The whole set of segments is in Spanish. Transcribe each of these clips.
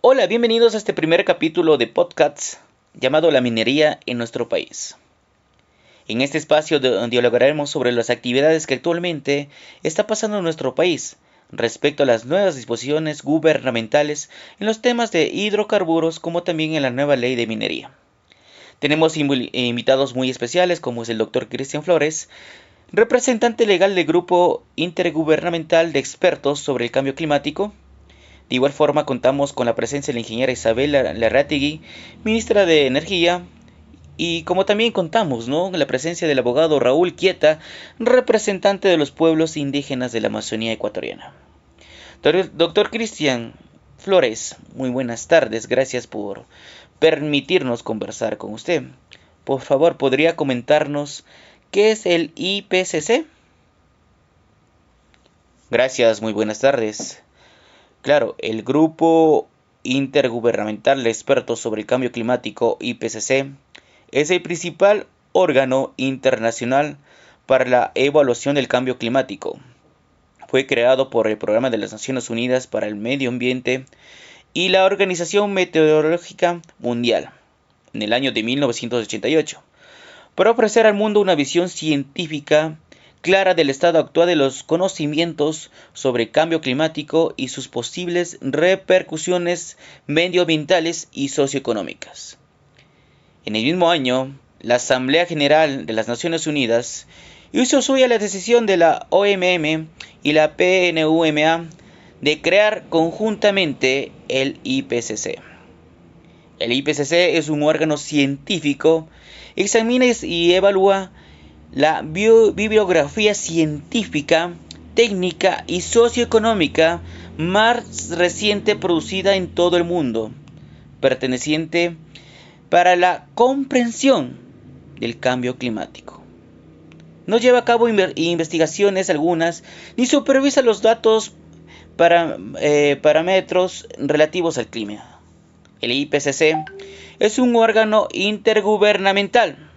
Hola, bienvenidos a este primer capítulo de podcast llamado La minería en nuestro país. En este espacio dialogaremos sobre las actividades que actualmente está pasando en nuestro país respecto a las nuevas disposiciones gubernamentales en los temas de hidrocarburos como también en la nueva ley de minería. Tenemos invitados muy especiales como es el doctor Cristian Flores, representante legal del Grupo Intergubernamental de Expertos sobre el Cambio Climático. De igual forma contamos con la presencia de la ingeniera Isabel Larrategui, ministra de Energía, y como también contamos, con la presencia del abogado Raúl Quieta, representante de los pueblos indígenas de la Amazonía ecuatoriana. Doctor Cristian Flores, muy buenas tardes, gracias por permitirnos conversar con usted. Por favor, ¿podría comentarnos qué es el IPCC? Gracias, muy buenas tardes. Claro, el Grupo Intergubernamental de Expertos sobre el Cambio Climático, IPCC, es el principal órgano internacional para la evaluación del cambio climático. Fue creado por el Programa de las Naciones Unidas para el Medio Ambiente y la Organización Meteorológica Mundial en el año de 1988, para ofrecer al mundo una visión científica clara del estado actual de los conocimientos sobre el cambio climático y sus posibles repercusiones medioambientales y socioeconómicas. En el mismo año, la Asamblea General de las Naciones Unidas hizo suya la decisión de la OMM y la PNUMA de crear conjuntamente el IPCC. El IPCC es un órgano científico, examina y evalúa la bibliografía científica, técnica y socioeconómica más reciente producida en todo el mundo, perteneciente para la comprensión del cambio climático. No lleva a cabo investigaciones algunas, ni supervisa los datos parámetros relativos al clima. El IPCC es un órgano intergubernamental.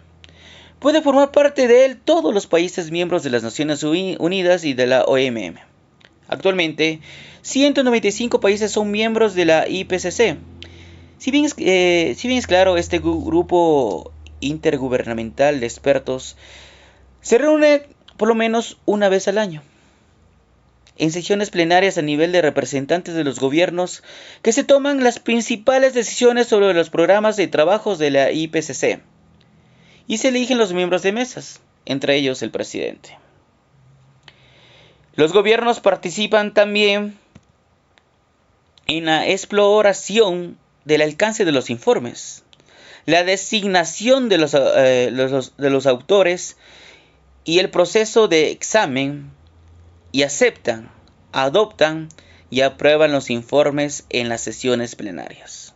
Puede formar parte de él todos los países miembros de las Naciones Unidas y de la OMM. Actualmente, 195 países son miembros de la IPCC. Si bien es claro, este grupo intergubernamental de expertos se reúne por lo menos una vez al año, en sesiones plenarias a nivel de representantes de los gobiernos que se toman las principales decisiones sobre los programas de trabajos de la IPCC. Y se eligen los miembros de mesas, entre ellos el presidente. Los gobiernos participan también en la exploración del alcance de los informes, la designación de los autores y el proceso de examen, y aceptan, adoptan y aprueban los informes en las sesiones plenarias.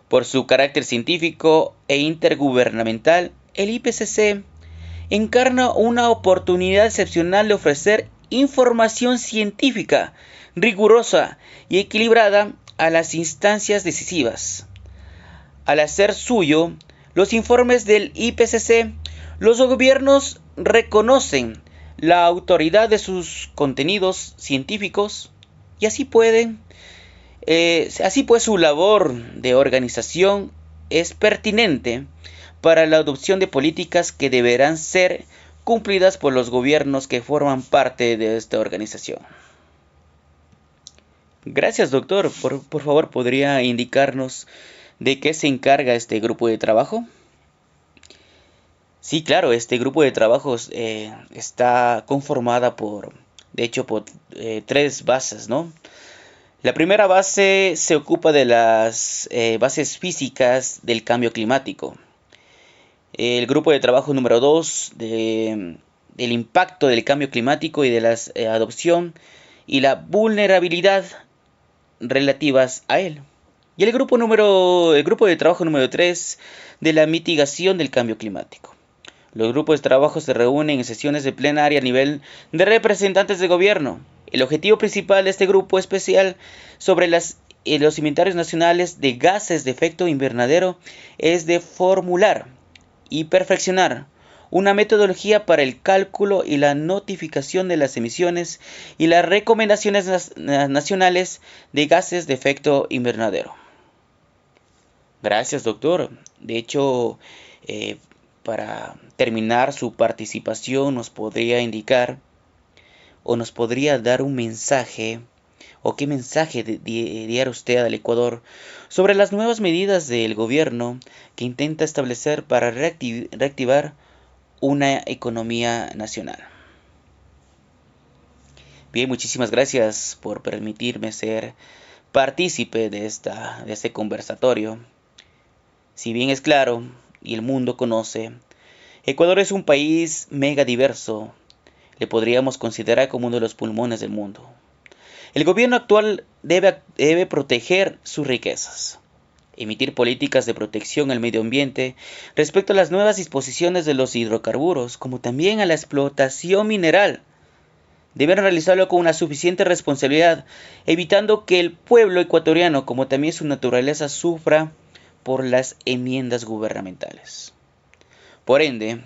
Por su carácter científico e intergubernamental, el IPCC encarna una oportunidad excepcional de ofrecer información científica, rigurosa y equilibrada a las instancias decisivas. Al hacer suyo los informes del IPCC, los gobiernos reconocen la autoridad de sus contenidos científicos y así pues su labor de organización es pertinente para la adopción de políticas que deberán ser cumplidas por los gobiernos que forman parte de esta organización. Gracias, doctor. Por favor, ¿podría indicarnos de qué se encarga este grupo de trabajo? Sí, claro, este grupo de trabajos está conformada por tres bases, ¿no? La primera base se ocupa de las bases físicas del cambio climático. El grupo de trabajo número 2 del impacto del cambio climático y de la adopción y la vulnerabilidad relativas a él. Y el grupo de trabajo número 3 de la mitigación del cambio climático. Los grupos de trabajo se reúnen en sesiones de plenaria a nivel de representantes de gobierno. El objetivo principal de este grupo especial sobre los inventarios nacionales de gases de efecto invernadero es de formular y perfeccionar una metodología para el cálculo y la notificación de las emisiones y las recomendaciones nacionales de gases de efecto invernadero. Gracias, doctor. De hecho, para terminar su participación nos podría indicar o nos podría dar un mensaje o qué mensaje diera usted al Ecuador sobre las nuevas medidas del gobierno que intenta establecer para reactivar una economía nacional. Bien, muchísimas gracias por permitirme ser partícipe de este conversatorio. Si bien es claro, y el mundo conoce, Ecuador es un país mega diverso. Le podríamos considerar como uno de los pulmones del mundo. El gobierno actual debe proteger sus riquezas, emitir políticas de protección al medio ambiente respecto a las nuevas disposiciones de los hidrocarburos, como también a la explotación mineral. Deben realizarlo con una suficiente responsabilidad, evitando que el pueblo ecuatoriano, como también su naturaleza, sufra por las enmiendas gubernamentales. Por ende,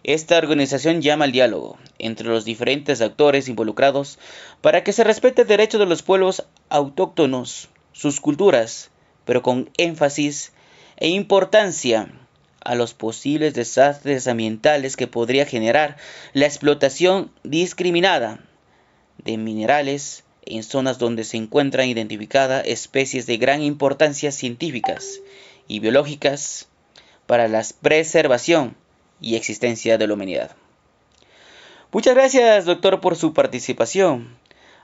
esta organización llama al diálogo entre los diferentes actores involucrados para que se respete el derecho de los pueblos autóctonos, sus culturas, pero con énfasis e importancia a los posibles desastres ambientales que podría generar la explotación discriminada de minerales en zonas donde se encuentran identificadas especies de gran importancia científicas y biológicas para la preservación y existencia de la humanidad. Muchas gracias, doctor, por su participación.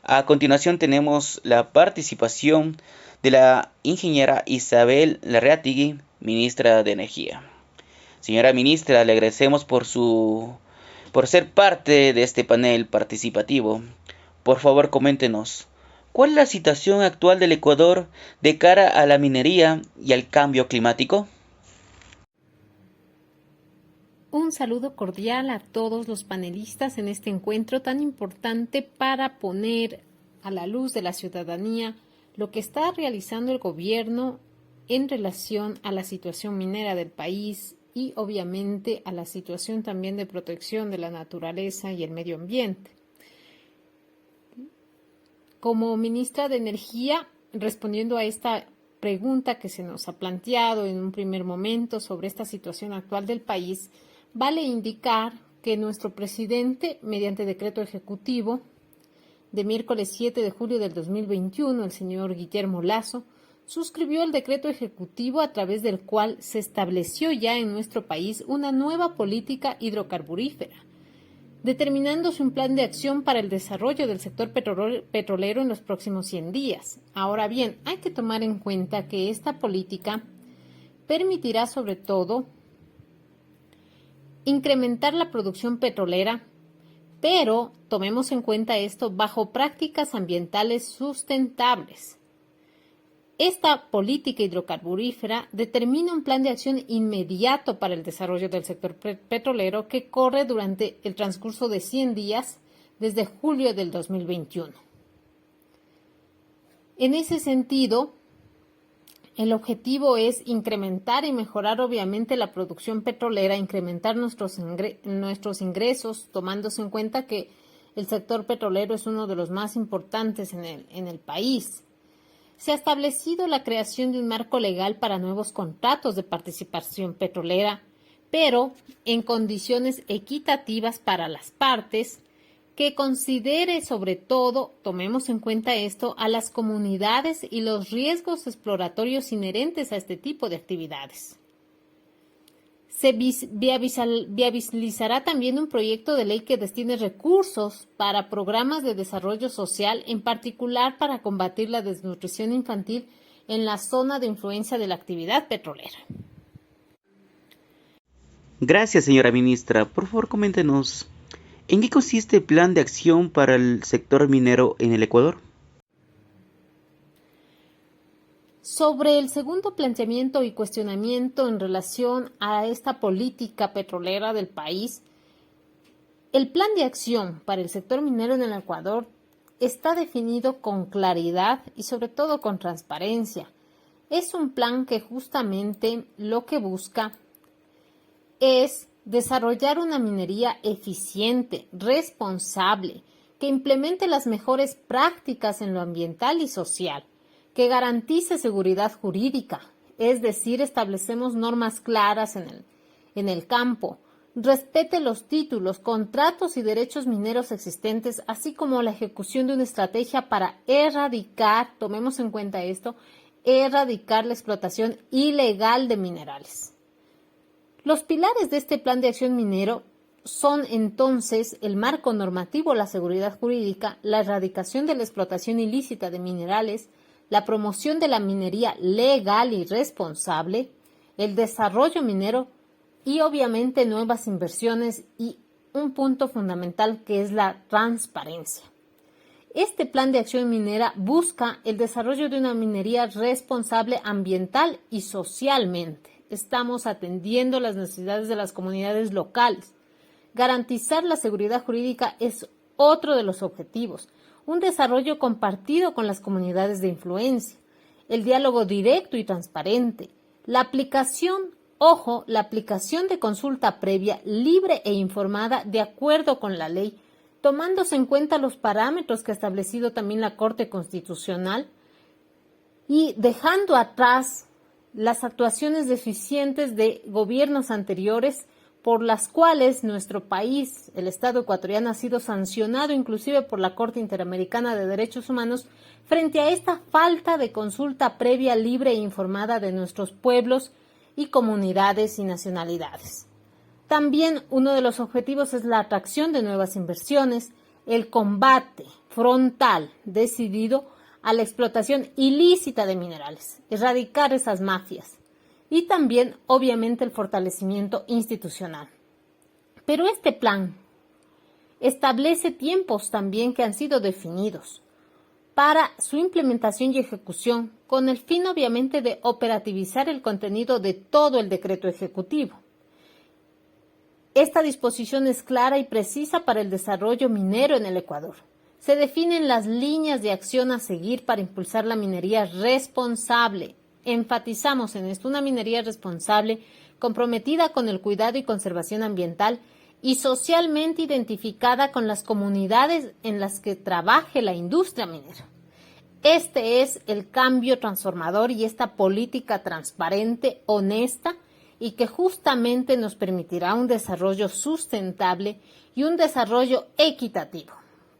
A continuación tenemos la participación de la ingeniera Isabel Larrategui, ministra de Energía. Señora ministra, le agradecemos por ser parte de este panel participativo. Por favor, coméntenos, ¿cuál es la situación actual del Ecuador de cara a la minería y al cambio climático? Un saludo cordial a todos los panelistas en este encuentro tan importante para poner a la luz de la ciudadanía lo que está realizando el gobierno en relación a la situación minera del país y obviamente a la situación también de protección de la naturaleza y el medio ambiente. Como ministra de Energía, respondiendo a esta pregunta que se nos ha planteado en un primer momento sobre esta situación actual del país, vale indicar que nuestro presidente, mediante decreto ejecutivo de miércoles 7 de julio del 2021, el señor Guillermo Lasso, suscribió el decreto ejecutivo a través del cual se estableció ya en nuestro país una nueva política hidrocarburífera, determinándose un plan de acción para el desarrollo del sector petrolero en los próximos 100 días. Ahora bien, hay que tomar en cuenta que esta política permitirá sobre todo incrementar la producción petrolera, pero tomemos en cuenta esto bajo prácticas ambientales sustentables. Esta política hidrocarburífera determina un plan de acción inmediato para el desarrollo del sector petrolero que corre durante el transcurso de 100 días desde julio del 2021. En ese sentido, el objetivo es incrementar y mejorar obviamente la producción petrolera, incrementar nuestros ingresos, tomándose en cuenta que el sector petrolero es uno de los más importantes en el país. Se ha establecido la creación de un marco legal para nuevos contratos de participación petrolera, pero en condiciones equitativas para las partes, que considere sobre todo, tomemos en cuenta esto, a las comunidades y los riesgos exploratorios inherentes a este tipo de actividades. Se viabilizará también un proyecto de ley que destine recursos para programas de desarrollo social, en particular para combatir la desnutrición infantil en la zona de influencia de la actividad petrolera. Gracias, señora ministra. Por favor, coméntenos, ¿en qué consiste el plan de acción para el sector minero en el Ecuador? Sobre el segundo planteamiento y cuestionamiento en relación a esta política petrolera del país, el plan de acción para el sector minero en el Ecuador está definido con claridad y sobre todo con transparencia. Es un plan que justamente lo que busca es desarrollar una minería eficiente, responsable, que implemente las mejores prácticas en lo ambiental y social, que garantice seguridad jurídica, es decir, establecemos normas claras en el campo, respete los títulos, contratos y derechos mineros existentes, así como la ejecución de una estrategia para erradicar, tomemos en cuenta esto, erradicar la explotación ilegal de minerales. Los pilares de este plan de acción minero son entonces el marco normativo, la seguridad jurídica, la erradicación de la explotación ilícita de minerales, la promoción de la minería legal y responsable, el desarrollo minero y obviamente nuevas inversiones y un punto fundamental que es la transparencia. Este plan de acción minera busca el desarrollo de una minería responsable ambiental y socialmente. Estamos atendiendo las necesidades de las comunidades locales. Garantizar la seguridad jurídica es otro de los objetivos. Un desarrollo compartido con las comunidades de influencia. El diálogo directo y transparente. La aplicación de consulta previa, libre e informada de acuerdo con la ley, tomándose en cuenta los parámetros que ha establecido también la Corte Constitucional y dejando atrás las actuaciones deficientes de gobiernos anteriores por las cuales nuestro país, el Estado ecuatoriano, ha sido sancionado inclusive por la Corte Interamericana de Derechos Humanos frente a esta falta de consulta previa, libre e informada de nuestros pueblos y comunidades y nacionalidades. También uno de los objetivos es la atracción de nuevas inversiones, el combate frontal, decidido a la explotación ilícita de minerales, erradicar esas mafias y también, obviamente, el fortalecimiento institucional. Pero este plan establece tiempos también que han sido definidos para su implementación y ejecución, con el fin, obviamente, de operativizar el contenido de todo el decreto ejecutivo. Esta disposición es clara y precisa para el desarrollo minero en el Ecuador. Se definen las líneas de acción a seguir para impulsar la minería responsable. Enfatizamos en esto, una minería responsable, comprometida con el cuidado y conservación ambiental y socialmente identificada con las comunidades en las que trabaje la industria minera. Este es el cambio transformador y esta política transparente, honesta y que justamente nos permitirá un desarrollo sustentable y un desarrollo equitativo,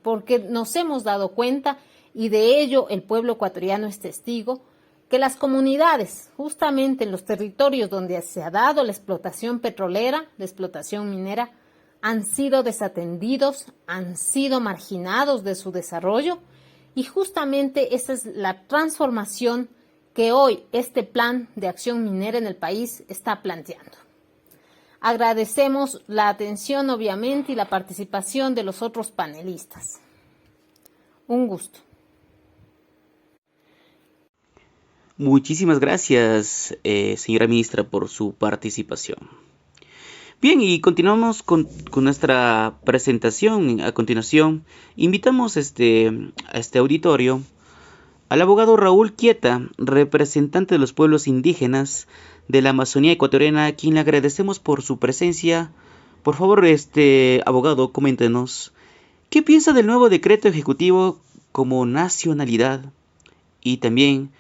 porque nos hemos dado cuenta, y de ello el pueblo ecuatoriano es testigo, que las comunidades, justamente en los territorios donde se ha dado la explotación petrolera, la explotación minera, han sido desatendidos, han sido marginados de su desarrollo, y justamente esa es la transformación que hoy este plan de acción minera en el país está planteando. Agradecemos la atención, obviamente, y la participación de los otros panelistas. Un gusto. Muchísimas gracias, señora ministra, por su participación. Bien, y continuamos con nuestra presentación. A continuación, invitamos a este auditorio al abogado Raúl Quieta, representante de los pueblos indígenas de la Amazonía ecuatoriana, a quien le agradecemos por su presencia. Por favor, abogado, coméntenos, ¿qué piensa del nuevo decreto ejecutivo como nacionalidad? Y también,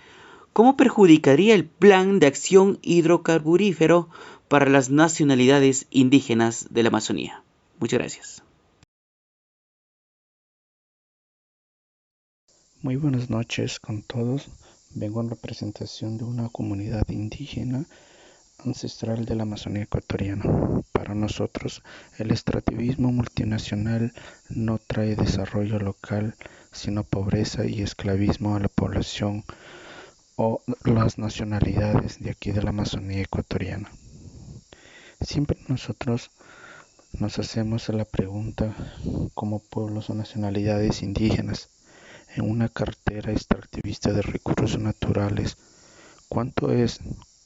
¿cómo perjudicaría el plan de acción hidrocarburífero para las nacionalidades indígenas de la Amazonía? Muchas gracias. Muy buenas noches con todos. Vengo en representación de una comunidad indígena ancestral de la Amazonía ecuatoriana. Para nosotros, el extractivismo multinacional no trae desarrollo local, sino pobreza y esclavismo a la población o las nacionalidades de aquí de la Amazonía ecuatoriana. Siempre nosotros nos hacemos la pregunta, como pueblos o nacionalidades indígenas, en una cartera extractivista de recursos naturales, ¿cuánto es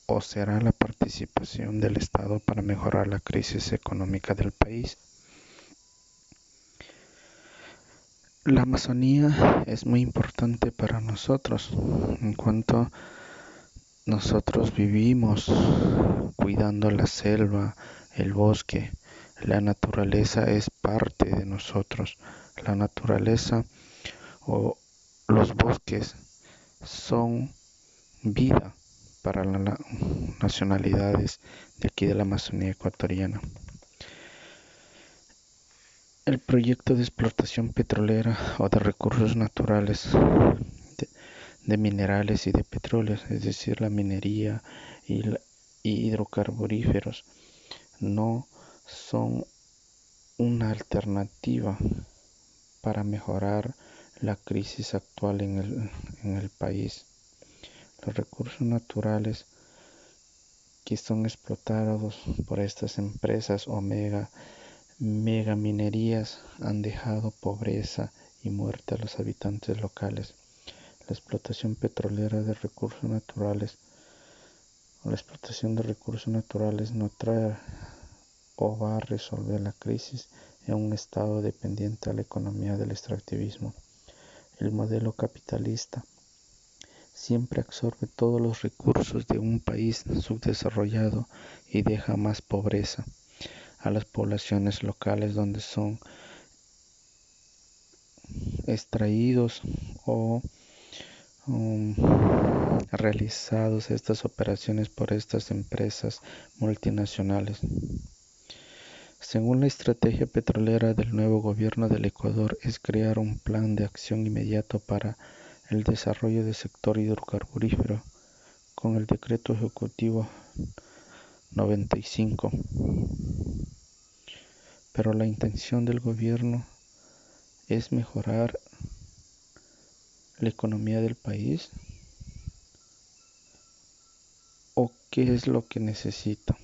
o será la participación del Estado para mejorar la crisis económica del país? La Amazonía es muy importante para nosotros, en cuanto nosotros vivimos cuidando la selva, el bosque. La naturaleza es parte de nosotros. La naturaleza o los bosques son vida para las nacionalidades de aquí de la Amazonía ecuatoriana. El proyecto de explotación petrolera o de recursos naturales, de minerales y de petróleo, es decir, la minería y hidrocarburíferos, no son una alternativa para mejorar la crisis actual en el país. Los recursos naturales que son explotados por estas empresas o mega minerías han dejado pobreza y muerte a los habitantes locales. La explotación petrolera de recursos naturales o la explotación de recursos naturales no trae o va a resolver la crisis en un estado dependiente a la economía del extractivismo. El modelo capitalista siempre absorbe todos los recursos de un país subdesarrollado y deja más pobreza a las poblaciones locales donde son extraídos o realizados estas operaciones por estas empresas multinacionales. Según la estrategia petrolera del nuevo gobierno del Ecuador, es crear un plan de acción inmediato para el desarrollo del sector hidrocarburífero con el decreto ejecutivo 95. Pero la intención del gobierno es mejorar la economía del país, o qué es lo que necesita,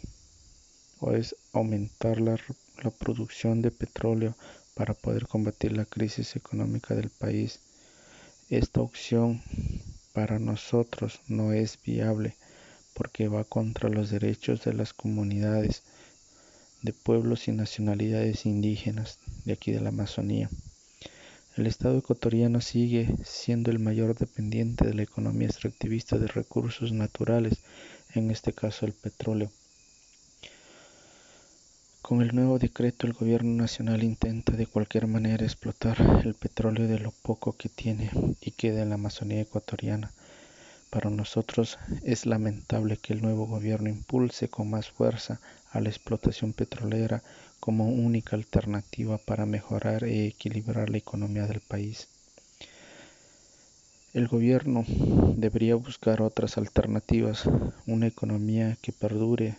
o es aumentar la producción de petróleo para poder combatir la crisis económica del país. Esta opción para nosotros no es viable porque va contra los derechos de las comunidades de pueblos y nacionalidades indígenas de aquí de la Amazonía. El Estado ecuatoriano sigue siendo el mayor dependiente de la economía extractivista de recursos naturales, en este caso el petróleo. Con el nuevo decreto, el gobierno nacional intenta de cualquier manera explotar el petróleo de lo poco que tiene y queda en la Amazonía ecuatoriana. Para nosotros es lamentable que el nuevo gobierno impulse con más fuerza a la explotación petrolera como única alternativa para mejorar y equilibrar la economía del país. El gobierno debería buscar otras alternativas, una economía que perdure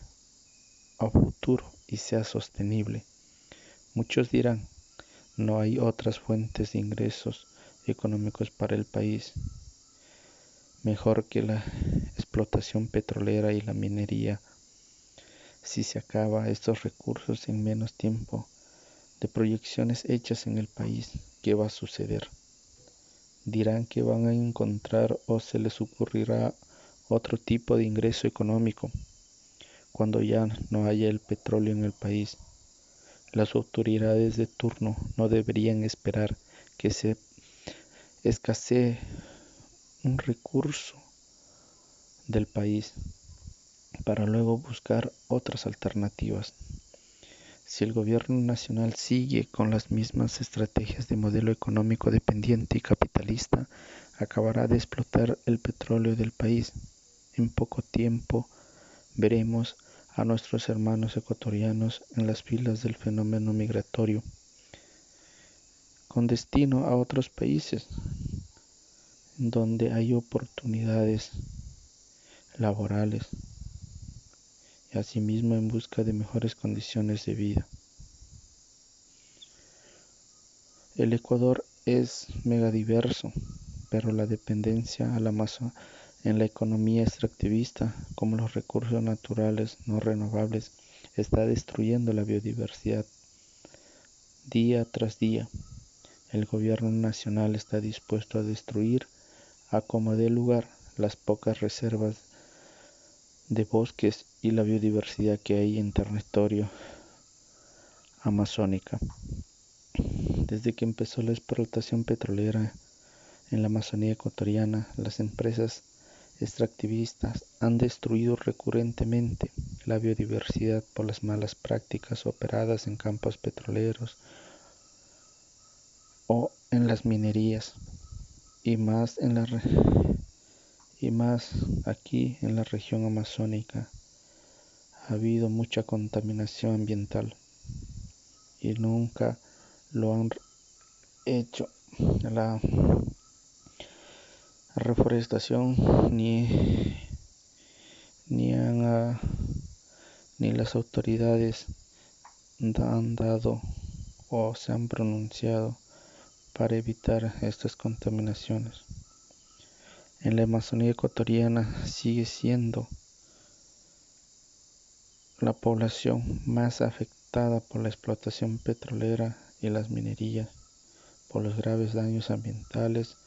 a futuro y sea sostenible. Muchos dirán, no hay otras fuentes de ingresos económicos para el país mejor que la explotación petrolera y la minería. Si se acaba estos recursos en menos tiempo de proyecciones hechas en el país, ¿qué va a suceder? Dirán que van a encontrar o se les ocurrirá otro tipo de ingreso económico cuando ya no haya el petróleo en el país. Las autoridades de turno no deberían esperar que se escasee un recurso del país para luego buscar otras alternativas. Si el gobierno nacional sigue con las mismas estrategias de modelo económico dependiente y capitalista, acabará de explotar el petróleo del país. En poco tiempo veremos a nuestros hermanos ecuatorianos en las filas del fenómeno migratorio, con destino a otros países donde hay oportunidades laborales y asimismo en busca de mejores condiciones de vida. El Ecuador es megadiverso, pero la dependencia a la masa en la economía extractivista, como los recursos naturales no renovables, está destruyendo la biodiversidad. Día tras día, el gobierno nacional está dispuesto a destruir a como dé lugar las pocas reservas de bosques y la biodiversidad que hay en territorio amazónica. Desde que empezó la explotación petrolera en la Amazonía ecuatoriana, las empresas extractivistas han destruido recurrentemente la biodiversidad por las malas prácticas operadas en campos petroleros o en las minerías, y más aquí en la región amazónica. Ha habido mucha contaminación ambiental y nunca lo han hecho la reforestación ni las autoridades han dado o se han pronunciado para evitar estas contaminaciones. En la Amazonía ecuatoriana sigue siendo la población más afectada por la explotación petrolera y las minerías, por los graves daños ambientales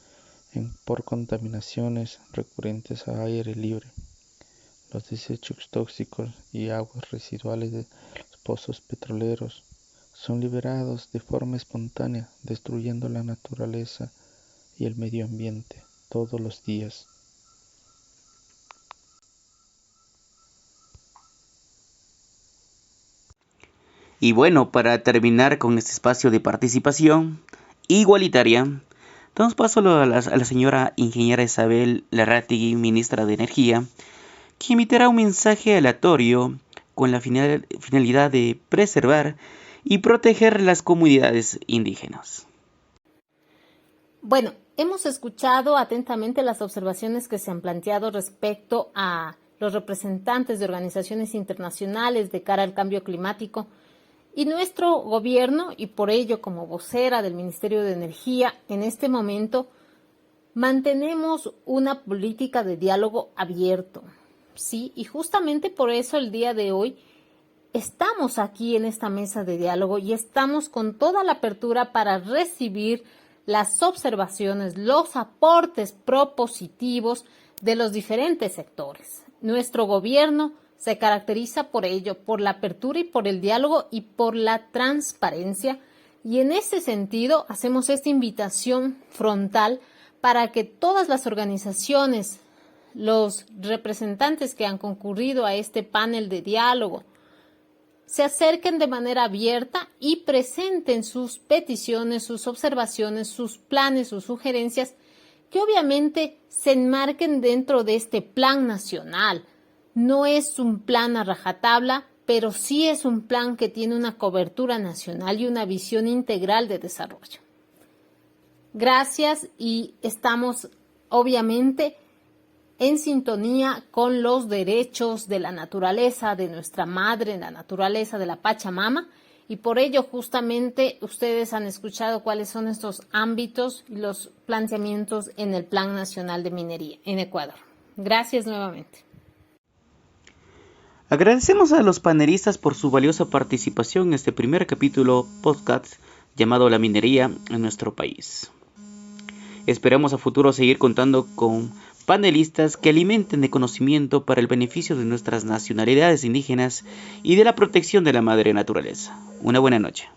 por contaminaciones recurrentes a aire libre, los desechos tóxicos y aguas residuales de los pozos petroleros son liberados de forma espontánea, destruyendo la naturaleza y el medio ambiente todos los días. Y bueno, para terminar con este espacio de participación igualitaria, damos paso a la señora ingeniera Isabel Larrategui, ministra de Energía, que emitirá un mensaje aleatorio con la finalidad de preservar y proteger las comunidades indígenas. Bueno, hemos escuchado atentamente las observaciones que se han planteado respecto a los representantes de organizaciones internacionales de cara al cambio climático. Y nuestro gobierno, y por ello como vocera del Ministerio de Energía, en este momento mantenemos una política de diálogo abierto, ¿sí? Y justamente por eso el día de hoy estamos aquí en esta mesa de diálogo y estamos con toda la apertura para recibir las observaciones, los aportes propositivos de los diferentes sectores. Nuestro gobierno se caracteriza por ello, por la apertura y por el diálogo y por la transparencia. Y en ese sentido hacemos esta invitación frontal para que todas las organizaciones, los representantes que han concurrido a este panel de diálogo, se acerquen de manera abierta y presenten sus peticiones, sus observaciones, sus planes, sus sugerencias, que obviamente se enmarquen dentro de este plan nacional. No es un plan a rajatabla, pero sí es un plan que tiene una cobertura nacional y una visión integral de desarrollo. Gracias, y estamos obviamente en sintonía con los derechos de la naturaleza, de nuestra madre, la naturaleza de la Pachamama, y por ello justamente ustedes han escuchado cuáles son estos ámbitos y los planteamientos en el Plan Nacional de Minería en Ecuador. Gracias nuevamente. Agradecemos a los panelistas por su valiosa participación en este primer capítulo podcast llamado La minería en nuestro país. Esperamos a futuro seguir contando con panelistas que alimenten de conocimiento para el beneficio de nuestras nacionalidades indígenas y de la protección de la madre naturaleza. Una buena noche.